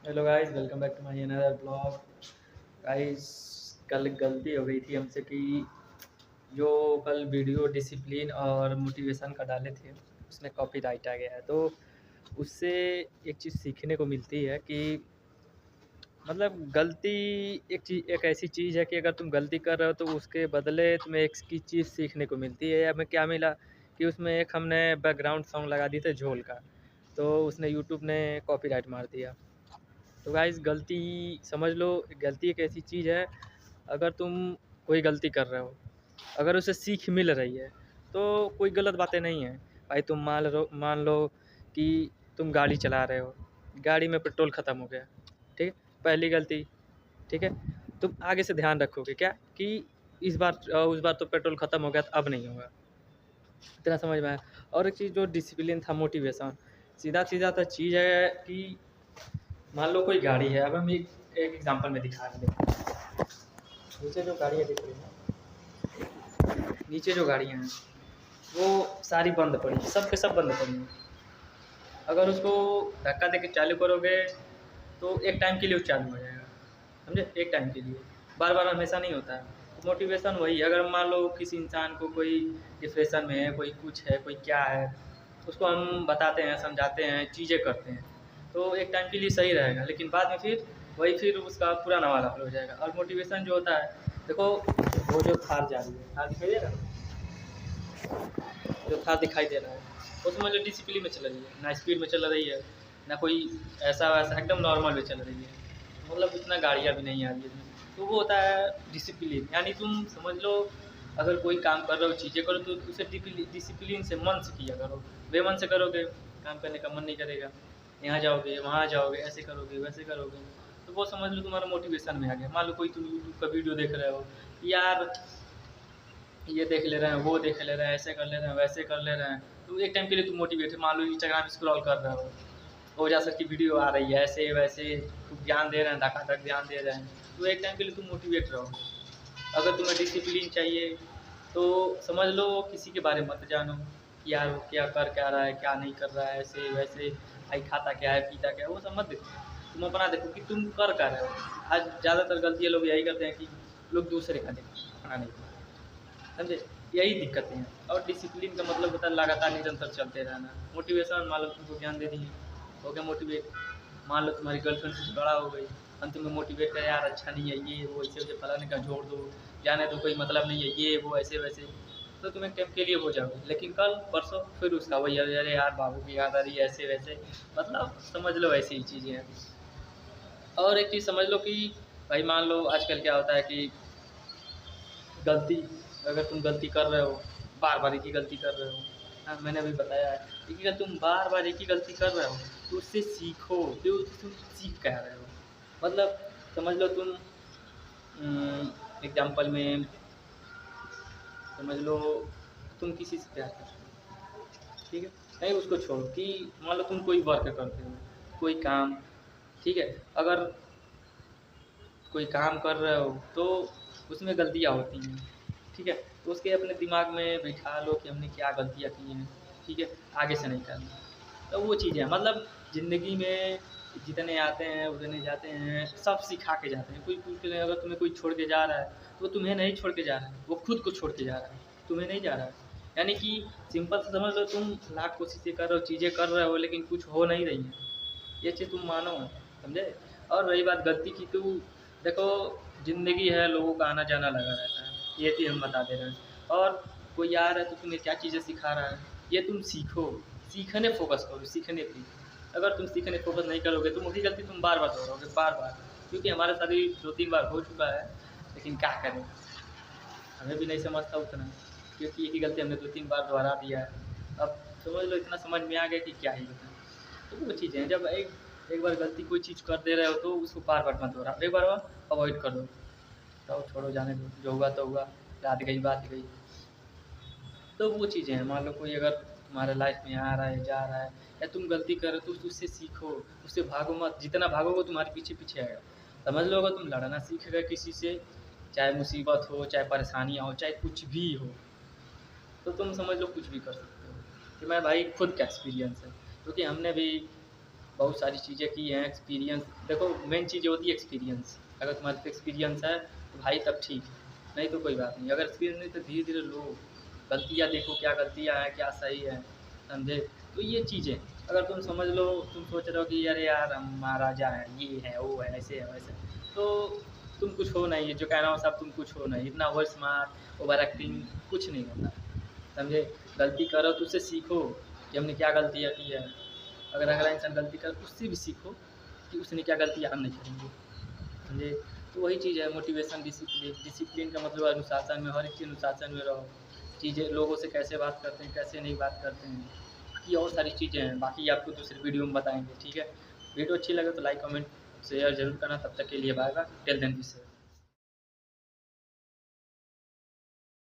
Hello guys, welcome back to my another blog. Guys, कल एक गलती हो गई थी हमसे कि जो कल वीडियो डिसिप्लिन और मोटिवेशन का डाले थे उसमें कॉपीराइट आ गया है। तो उससे एक चीज़ सीखने को मिलती है कि मतलब गलती एक ऐसी चीज़ है कि अगर तुम गलती कर रहे हो तो उसके बदले तुम्हें एक की चीज़ सीखने को मिलती है। हमें क्या मिला कि उसमें एक हमने बैकग्राउंड सॉन्ग लगा दिए थे झोल का, तो उसने यूट्यूब ने कॉपीराइट मार दिया। तो गाइस, गलती समझ लो, गलती एक ऐसी चीज़ है। अगर तुम कोई गलती कर रहे हो, अगर उसे सीख मिल रही है तो कोई गलत बातें नहीं है। भाई तुम मान लो कि तुम गाड़ी चला रहे हो, गाड़ी में पेट्रोल ख़त्म हो गया, ठीक है, पहली गलती, ठीक है। तुम आगे से ध्यान रखोगे क्या कि इस बार उस बार तो पेट्रोल ख़त्म हो गया तो अब नहीं होगा। इतना समझ में आया। और एक चीज़ जो डिसिप्लिन था, मोटिवेशन, सीधा सीधा तो चीज़ है कि मान लो कोई गाड़ी है। अब हम एक एग्जांपल में दिखा रहे हैं। नीचे जो गाड़ियाँ दिख रही हैं, नीचे जो गाड़ियाँ हैं वो सारी बंद पड़ी हैं, सब के सब बंद पड़ी हैं। अगर उसको धक्का दे के चालू करोगे तो एक टाइम के लिए वो चालू हो जाएगा, समझे, एक टाइम के लिए, बार बार हमेशा नहीं होता है। तो मोटिवेशन वही है। अगर मान लो किसी इंसान को कोई डिप्रेशन में है, कोई कुछ है, कोई क्या है, उसको हम बताते हैं, समझाते हैं, चीज़ें करते हैं, तो एक टाइम के लिए सही रहेगा, लेकिन बाद में फिर उसका पुराना वाला हो जाएगा। और मोटिवेशन जो होता है, देखो, वो जो थार जा रही है, थार दिखाई दे रहा है, जो थार दिखाई दे रहा है, उसमें जो डिसिप्लिन में चल रही है, ना स्पीड में चल रही है, ना कोई ऐसा वैसा, एकदम नॉर्मल में चल रही है, मतलब इतना गाड़ियाँ भी नहीं आ रही है इसमें। तो वो होता है डिसिप्लिन। यानी तुम समझ लो, अगर कोई काम कर रहे हो, चीज़ें करो, तो उसे डिसिप्लिन से, मन से किया करो। बेमन से करोगे, काम करने का मन नहीं करेगा, यहाँ जाओगे, वहाँ जाओगे, ऐसे करोगे, वैसे करोगे, तो वो समझ लो तुम्हारा मोटिवेशन में आ गया। मान लो कोई तुम यूट्यूब का वीडियो देख रहे हो, यार ये देख ले रहे हैं, वो देख ले रहे हैं, ऐसे कर ले रहे हैं, वैसे कर ले रहे हैं, तो एक टाइम के लिए तुम मोटिवेट है। मान लो इंस्टाग्राम स्क्रॉल कर रहे हो, ओजा सर की वीडियो आ रही है, ऐसे वैसे खूब ज्ञान दे रहे हैं, धकाधक ध्यान दे रहे हैं, तो एक टाइम के लिए तुम मोटिवेट रहो। अगर तुम्हें डिसिप्लिन चाहिए तो समझ लो किसी के बारे में मत जानो कि यार वो क्या रहा है, क्या नहीं कर रहा है, ऐसे वैसे, भाई खाता क्या है, पीता क्या है, वो सब मत देखो। तुम अपना देखो कि तुम कर क्या रहे हो। आज ज़्यादातर गलतियाँ लोग यही करते हैं कि लोग दूसरे का देखो, अपना नहीं, समझे, यही दिक्कतें हैं। और डिसिप्लिन का मतलब होता है लगातार निरंतर चलते रहना। मोटिवेशन, मान लो तुमको ज्ञान दे दिए, हो गया मोटिवेट। मान लो तुम्हारी गर्लफ्रेंड से झगड़ा हो गई, हम तुम्हें मोटिवेट करें, यार अच्छा नहीं है ये वो, ऐसे वैसे, फलाने का छोड़ दो, जाने दो, कोई मतलब नहीं है ये वो, ऐसे वैसे, तो तुम एक टाइम के लिए हो जाओगे, लेकिन कल परसों फिर उसका वही, अरे यार बाबू की याद आ रही है, ऐसे वैसे, मतलब समझ लो ऐसी ही चीज़ें हैं। और एक चीज़ समझ लो कि भाई मान लो आजकल क्या होता है कि गलती, अगर तुम गलती कर रहे हो, बार बार एक ही गलती कर रहे हो, हाँ मैंने अभी बताया है, लेकिन अगर तुम बार बार एक ही गलती कर रहे हो तो उससे सीखो, जो तुम सीख कह रहे हो। मतलब समझ लो तुम एग्जाम्पल में समझ लो तुम किसी से प्यार करते हो, ठीक है, नहीं उसको छोड़ो कि मान लो तुम कोई वर्क करते हो, कोई काम, ठीक है, अगर कोई काम कर रहे हो तो उसमें गलतियाँ होती हैं, ठीक है, तो उसके अपने दिमाग में बिठा लो कि हमने क्या गलतियाँ की हैं, ठीक है, आगे से नहीं करना। तो वो चीज़ें हैं, मतलब ज़िंदगी में जितने आते हैं उतने जाते हैं, सब सिखा के जाते हैं। कोई पूछ ले, अगर तुम्हें कोई छोड़ के जा रहा है तो वो तुम्हें नहीं छोड़ के जा रहा है, वो खुद को छोड़ के जा रहा है, तुम्हें नहीं जा रहा है। यानी कि सिंपल से समझ लो, तुम लाख कोशिशें कर रहे हो, चीज़ें कर रहे हो, लेकिन कुछ हो नहीं रही है, ये चीज़ तुम मानो, समझे। और रही बात गलती की, तो देखो, ज़िंदगी है, लोगों का आना जाना लगा रहता है, ये चीज़ हम बता दे रहे हैं। और कोई आ रहा है तो तुम्हें क्या चीज़ें सिखा रहा है, ये तुम सीखो, सीखने फ़ोकस करो, सीखने पे। अगर तुम सीखने फ़ोकस नहीं करोगे तो वही गलती तुम बार बार दोहराओगे, बार बार, क्योंकि हमारे साथ भी 2-3 बार हो चुका है, लेकिन क्या करें, हमें भी नहीं समझता उतना, क्योंकि एक ही गलती हमने 2-3 बार दोहरा दिया है। अब समझ लो इतना समझ में आ गया कि क्या ही बताएँ। तो वो चीज़ें हैं, जब एक एक बार गलती कोई चीज़ कर दे रहे हो तो उसको बार बार मत दोहराओ, एक बार अवॉइड कर दो, जाओ छोड़ो, जाने दो, जो हुआ तो हुआ, रात गई बात गई। तो वो चीज़ें हैं, मान लो कोई अगर तुम्हारे लाइफ में आ रहा है, जा रहा है, या तुम गलती कर रहे हो तो उससे सीखो, उससे भागो मत, जितना भागोगे तुम्हारे पीछे पीछे आएगा। समझ लो अगर तुम लड़ना सीख गए किसी से, चाहे मुसीबत हो, चाहे परेशानियाँ हो, चाहे कुछ भी हो, तो तुम समझ लो कुछ भी कर सकते हो। कि मैं भाई खुद का एक्सपीरियंस है, क्योंकि हमने भी बहुत सारी चीज़ें की हैं, एक्सपीरियंस देखो मेन चीज़ होती है एक्सपीरियंस। अगर तुम्हारे पास एक्सपीरियंस है तो भाई तब ठीक है, नहीं तो कोई बात नहीं। अगर एक्सपीरियंस नहीं तो धीरे धीरे लो, गलतियाँ देखो क्या गलतियाँ हैं क्या सही है, समझे। तो ये चीज़ें अगर तुम समझ लो, तुम सोच रहे हो कि अरे यार हम महाराजा हैं, ये है वो है ऐसे है वैसे, तो तुम कुछ हो नहीं, जो कहना हो सब तुम कुछ हो नहीं, इतना ओवर स्मार्ट ओवर एक्टिंग कुछ नहीं होता, समझे। गलती करो तो उससे सीखो कि हमने क्या गलतियाँ की है। अगर अगला इंसान गलती करे उससे भी सीखो कि उसने क्या गलतियाँ हम नहीं करेंगे, समझे। तो वही चीज़ है मोटिवेशन, डिसिप्लिन। डिसिप्लिन का मतलब अनुशासन में, हर एक चीज़ अनुशासन में रहो। चीज़ें लोगों से कैसे बात करते हैं कैसे नहीं बात करते हैं, बाकी और सारी चीज़ें हैं, बाकी आपको दूसरी वीडियो में बताएंगे, ठीक है। वीडियो अच्छी लगे तो लाइक कमेंट शेयर जरूर करना। तब तक के लिए bye bye, tell them this.